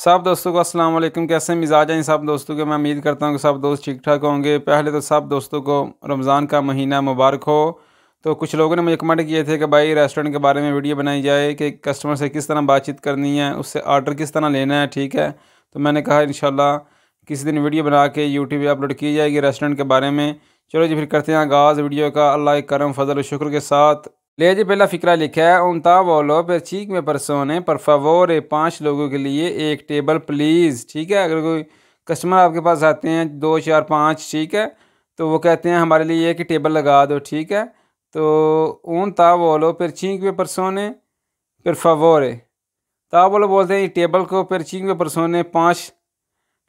सब दोस्तों को अस्सलाम वालेकुम। कैसे मिजाज हैं सब दोस्तों के। मैं उम्मीद करता हूँ कि सब दोस्त ठीक ठाक होंगे। पहले तो सब दोस्तों को रमज़ान का महीना मुबारक हो। तो कुछ लोगों ने मुझे कमेंट किए थे कि भाई रेस्टोरेंट के बारे में वीडियो बनाई जाए कि कस्टमर से किस तरह बातचीत करनी है, उससे ऑर्डर किस तरह लेना है। ठीक है, तो मैंने कहा इंशाल्लाह किसी दिन वीडियो बना के यूट्यूब पर अपलोड की जाएगी रेस्टोरेंट के बारे में। चलो जी फिर करते हैं आगाज़ वीडियो का अल्लाह के करम फजल और शुक्र के साथ। ले जी पहला फ़िक्रा लिखा है उनता वोलो पर चीक में परसोने पर favor 5 लोगों के लिए एक टेबल प्लीज़। ठीक है, अगर कोई कस्टमर आपके पास आते हैं 2 4 5, ठीक है, तो वो कहते हैं हमारे लिए एक ही टेबल लगा दो। ठीक है, तो उनता वोलो पर चीक में परसोने पर favor तावोलो बोलते हैं टेबल को पर चीक में परसोने 5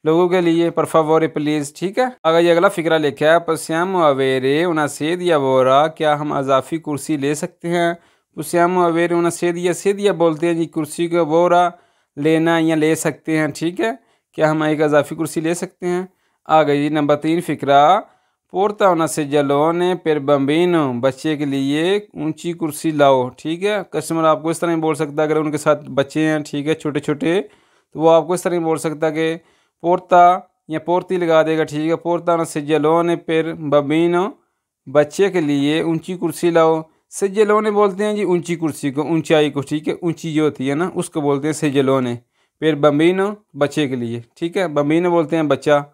लोगों के लिए पर favor प्लीज़। ठीक है, अगर ये अगला फ़िक्रा लिखा है पस्याम अवेरे उना सेद या बोरा, क्या हम अजाफ़ी कुर्सी ले सकते हैं। पस्याम अवेरे उना सेद या बोलते हैं जी कुर्सी को बोरा लेना या ले सकते हैं। ठीक है, क्या हम एक अजाफ़ी कुर्सी ले सकते हैं। आ गई नंबर 3 फ़िक्रा पोर्ता उना से जलोने पर बम्बिनो, बच्चे के लिए ऊंची कुर्सी लाओ। ठीक है, कस्टमर आपको इस तरह बोल सकता है अगर उनके साथ बच्चे हैं, ठीक है, छोटे छोटे, तो वो आपको इस तरह बोल सकता है कि पोर्ता या पोर्ती लगा देगा। ठीक है, पोर्ता ना सिजलोने पर बबीनो, बच्चे के लिए ऊंची कुर्सी लाओ। सिजलोने बोलते हैं जी ऊंची कुर्सी को, ऊंचाई को। ठीक है, ऊंची जो होती है ना उसको बोलते हैं सिजलोने। फिर बम्बिनो बच्चे के लिए। ठीक है, बम्बिनो बोलते हैं बच्चा,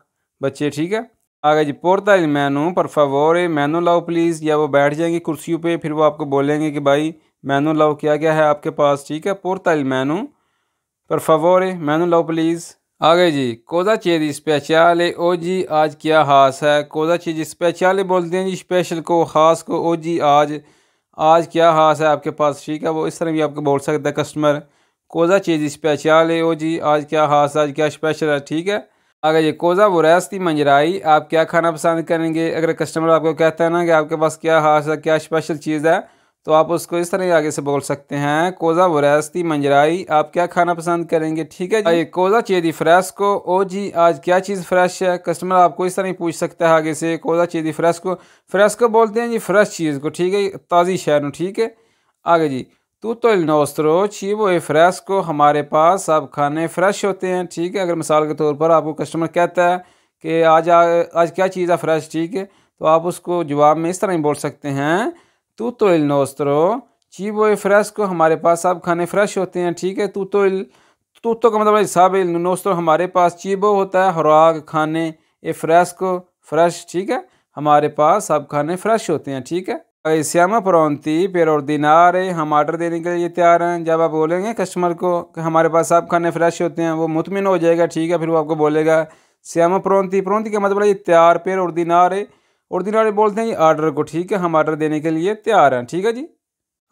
बच्चे। ठीक है, आगे जी पोर्ता इल मैनू पर favore मैनू लाओ प्लीज़, या वो बैठ जाएंगे कुर्सियों पे, फिर वो आपको बोलेंगे कि भाई मैनू लाओ, क्या क्या है आपके पास। ठीक है, पोर्ता इल मैनू पर favore मैनू लाओ प्लीज़। आगे जी कोदा चीज़ स्पेशल ओ जी आज क्या खास है। कोदा चीज़ स्पेशल बोलते हैं जी स्पेशल को, ख़ास को। ओ जी आज क्या खास है आपके पास। ठीक है, वो इस तरह भी आपको बोल सकता है कस्टमर। कोदा चीज़ स्पेशल है ओ जी आज क्या खास है, आज क्या स्पेशल है। ठीक है, आगे जी कोजा वरासती मंजराई, आप क्या खाना पसंद करेंगे। अगर कस्टमर आपको कहता है ना कि आपके पास क्या खास है, क्या स्पेशल चीज़ है, तो आप उसको इस तरह आगे से बोल सकते हैं कोजा वरासती मंजराई, आप क्या खाना पसंद करेंगे। ठीक है जी, कोजा चेदी फ्रेस्को ओ जी आज क्या चीज़ फ्रेश है। कस्टमर आपको इस तरह पूछ सकता है आगे से कोजा चेदी फ्रेस्को। फ्रेस्को बोलते हैं जी फ्रेश चीज़ को। ठीक है, ताज़ी शहर। ठीक है, आगे जी तू तो इल नोस्त्रो चीवो ए फ्रेस्को, हमारे पास सब खाने फ्रेश होते हैं। ठीक है, अगर मिसाल के तौर पर आपको कस्टमर कहता है कि आज क्या चीज़ है फ्रेश, ठीक है, तो आप उसको जवाब में इस तरह ही बोल सकते हैं तू तो इल नोस्त्रो चीवो ए फ्रेस्को, हमारे पास सब खाने फ्रेश होते हैं। ठीक है, तू तो का मतलब सब इल नोस्त्रो हमारे पास, चीबो होता है खुराक खाने, ए फ्रेस्को फ्रेश। ठीक है, हमारे पास सब खाने फ्रेश होते हैं। ठीक है, श्यामा प्रोंती पेर और दिनार हम ऑर्डर देने के लिए तैयार हैं। जब आप बोलेंगे कस्टमर को कि हमारे पास सब खाने फ्रेश होते हैं, वो मुतमिन हो जाएगा। ठीक है, फिर वो आपको बोलेगा श्यामा प्रोंती, प्रोंती का मतलब है ये तैयार। पेर और दिनार बोलते हैं ये ऑर्डर को। ठीक है, हम ऑर्डर देने के लिए तैयार हैं। ठीक है जी,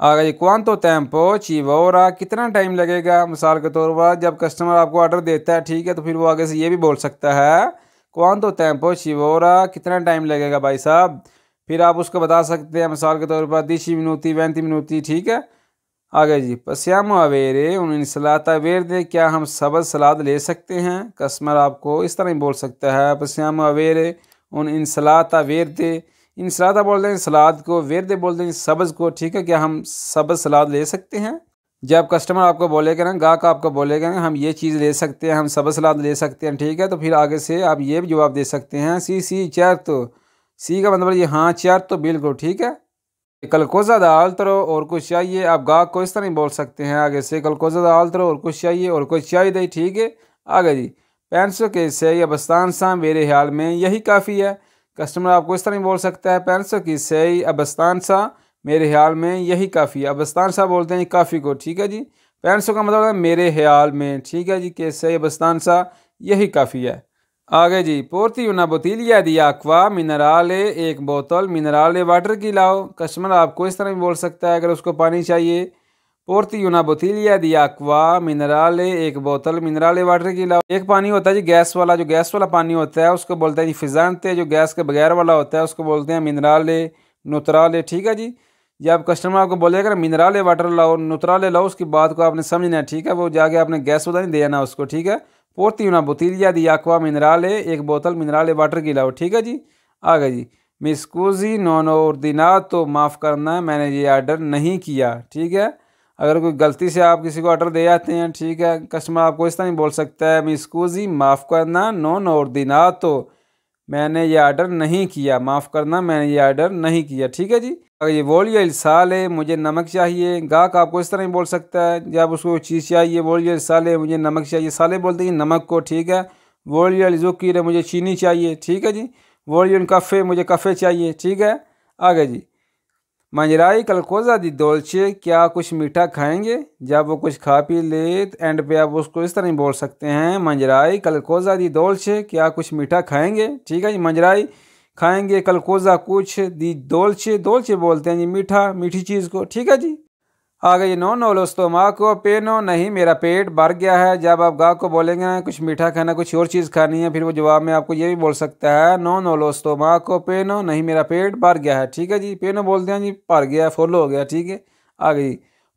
आगे जी क्वांतो टेम्पो चिवोरा, कितना टाइम लगेगा। मिसाल के तौर पर जब कस्टमर आपको ऑर्डर देता है, ठीक है, तो फिर वो आगे से ये भी बोल सकता है क्वांतो टेम्पो चिवोरा, कितना टाइम लगेगा भाई साहब। फिर आप उसको बता सकते हैं मिसाल के तौर पर 10 मिनूती 20 मिनूती। ठीक है, आगे जी पस्यामो अवेरे उन सलाता वेरदे, क्या हम सब्ज़ सलाद ले सकते हैं। कस्टमर आपको इस तरह ही बोल सकता है पस्यामो अवेरे उन इंसलाता वेरदे, इंसलाता बोलते हैं सलाद को, वेरदे बोलते हैं सब्ज़ को। ठीक है, क्या हम सब्ज़ सलाद ले सकते हैं। जब कस्टमर आपको बोलेगा ना, गाहक आपको बोलेगा ना हम ये चीज़ ले सकते हैं, हम सब्ज़ सलाद ले सकते हैं, ठीक है, तो फिर आगे से आप ये भी जवाब दे सकते हैं सी चार, तो सी का मतलब ये हाँ चार तो बिल्कुल। ठीक है, कलकोजा दाल तरो और कुछ चाहिए, आप गाहक को इस तरह ही बोल सकते हैं आगे से कलकोजा दाल तरो और कुछ चाहिए, और कुछ चाहिए। ठीक है, आगे जी 500 के से या बस्तान सा मेरे ख्याल में यही काफ़ी है। कस्टमर आपको इस तरह ही बोल सकता है 500 की सही अबस्तान सा मेरे ख्याल में यही काफ़ी है। अबस्तान सा बोलते हैं काफ़ी को। ठीक है जी, 500 का मतलब है मेरे ख्याल में। ठीक है जी, के सही अबस्तान सा यही काफ़ी है। आगे जी पोर्ती una bottiglia di acqua मिनराले, एक बोतल मिनराले वाटर की लाओ। कस्टमर आपको इस तरह भी बोल सकता है अगर उसको पानी चाहिए पोर्ती una bottiglia di acqua मिनराले, एक बोतल मिनराले वाटर की लाओ। एक पानी होता है जी गैस वाला, जो गैस वाला पानी होता है उसको बोलते हैं जी फिजानते, जो गैस के बगैर वाला होता है उसको बोलते हैं मिनराले नुतराले। ठीक है जी, जब कस्टमर आपको बोलेगा ना मिनराले वाटर लाओ नुतराले लाओ, उसकी बात को आपने समझना है। ठीक है, वो जाके आपने गैस वाला नहीं देना उसको। ठीक है, पोर्ती una bottiglia di acqua मिनराले, एक बोतल मिनराले वाटर की लाओ। ठीक है जी, आगे जी मिस्कूजी नोनो ordinato, माफ़ करना मैंने ये ऑर्डर नहीं किया। ठीक है, अगर कोई गलती से आप किसी को ऑर्डर दे जाते हैं, ठीक है, कस्टमर आपको इस तरह नहीं बोल सकता है, मी स्कूजी माफ़ करना, नॉन ऑर्डिनातो, मैंने ये ऑर्डर नहीं किया, माफ़ करना मैंने ये ऑर्डर नहीं किया, ठीक है जी। अगर ये वोलियो इल साले, मुझे नमक चाहिए, गाहक आपको इस तरह नहीं बोल सकता है जब उसको चीज़ चाहिए, वोलियो इल साले, मुझे नमक चाहिए, साले बोलते हैं नमक को, ठीक है। वोलियो इल ज़ुकीर, मुझे चीनी चाहिए, ठीक है जी। वोलियो इल कफ़े, मुझे कफ़े चाहिए, ठीक है। आगे जी, मंजराई कलकोजा दी दोलचे, क्या कुछ मीठा खाएंगे। जब वो कुछ खा पी ले एंड पे आप उसको इस तरह ही बोल सकते हैं, मंजराई कलकोजा दी दोलचे, क्या कुछ मीठा खाएंगे, ठीक है जी। मंजराई खाएंगे, कलकोजा कुछ, दी दोलचे, दोलचे बोलते हैं जी मीठा, मीठी चीज़ को, ठीक है जी। आ गई नो नो लोस्तोमा को पेनो, नहीं मेरा पेट भर गया है। जब आप गाहक को बोलेंगे ना कुछ मीठा खाना, कुछ और चीज़ खानी है, फिर वो जवाब में आपको ये भी बोल सकता है, नो नो लोस्तोमा को पेनो, नहीं मेरा पेट भर गया है, ठीक है जी। पेनो बोलते हैं जी भर गया, फुल हो गया, ठीक है। आ गई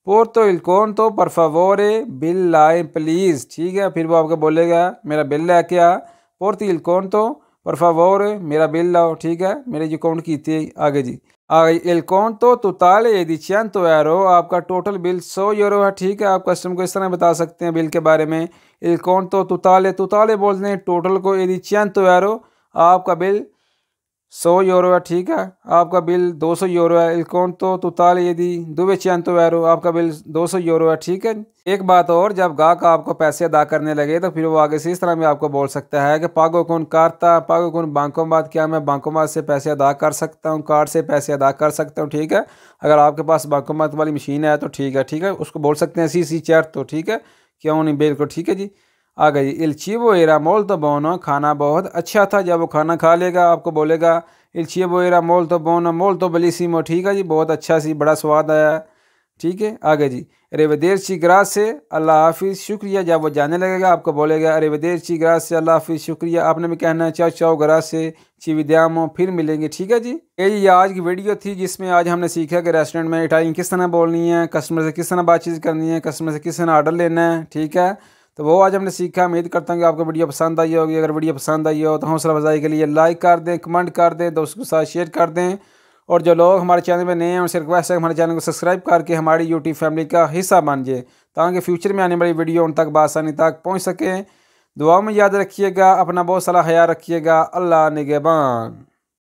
पोर्तो इल कोंतो पर फावोरे बिल लाए प्लीज़, ठीक है। फिर वो आपको बोलेगा मेरा बिल लेके आ, पोर्तो इल कोंतो पर फावोरे, मेरा बिल लाओ, ठीक है, मेरे जो काउंट की थी। आगे जी, इल कॉन्टो टोटले di 100 euro, आपका टोटल बिल 100 यूरो है, ठीक है। आप कस्टमर को इस तरह बता सकते हैं बिल के बारे में, इल कॉन्टो टोटले, टोटले बोलते हैं टोटल को, di 100 euro, आपका बिल 100 यूरो है, ठीक है। आपका बिल 200 यूरो है, इल कॉन्टो टोटले यदि 200 euro, आपका बिल 200 यूरो है, ठीक है। एक बात और, जब गाहक आपको पैसे अदा करने लगे तो फिर वो आगे से इस तरह भी आपको बोल सकता है कि पागो कौन कारता, पागो कौन बांकोमात, क्या मैं बांकोमात से पैसे अदा कर सकता हूँ, कार्ड से पैसे अदा कर सकता हूँ, ठीक है। अगर आपके पास बांकोमात वाली मशीन है तो ठीक है, ठीक है, उसको बोल सकते हैं सी चैट, तो ठीक है, क्यों नहीं, बिल्कुल ठीक है जी। आ गई इल चिबो एरा मोल तो बोनो, खाना बहुत अच्छा था। जब वो खाना खा लेगा आपको बोलेगा इल चिबो एरा मोल तो बोनो, मोल तो बलीसीमो, ठीक है जी, बहुत अच्छा सी, बड़ा स्वाद आया, ठीक है। आगे जी, अरेवदेरची ग्रास से, अल्लाह हाफिज़, शुक्रिया। जब वो जाने लगेगा आपको बोलेगा अरेवदेरची ग्रास से, अल्लाह हाफिज़, शुक्रिया। आपने भी कहना है चाओ चाओ ग्रास से, चिविद्यामो, फिर मिलेंगे, ठीक है जी। ये आज की वीडियो थी जिसमें आज हमने सीखा कि रेस्टोरेंट में इटालियन किस तरह बोलनी है, कस्टमर से किस तरह बातचीत करनी है, कस्टमर से किस तरह ऑर्डर लेना है, ठीक है। तो वो आज हमने सीखा। उम्मीद करता हूँ कि आपको वीडियो पसंद आई होगी। अगर वीडियो पसंद आई हो तो हौसला अफजाई के लिए लाइक कर दें, कमेंट कर दें, दोस्तों के साथ शेयर कर दें। और जो लोग हमारे चैनल में नए हैं उनसे रिक्वेस्ट है हमारे चैनल को सब्सक्राइब करके हमारी यूट्यूब फैमिली का हिस्सा बन जाए, ताकि फ्यूचर में आने वाली वीडियो उन तक बआसानी तक पहुँच सकें। दुआ में याद रखिएगा, अपना बहुत सारा ख्याल रखिएगा। अल्लाह निगहबान।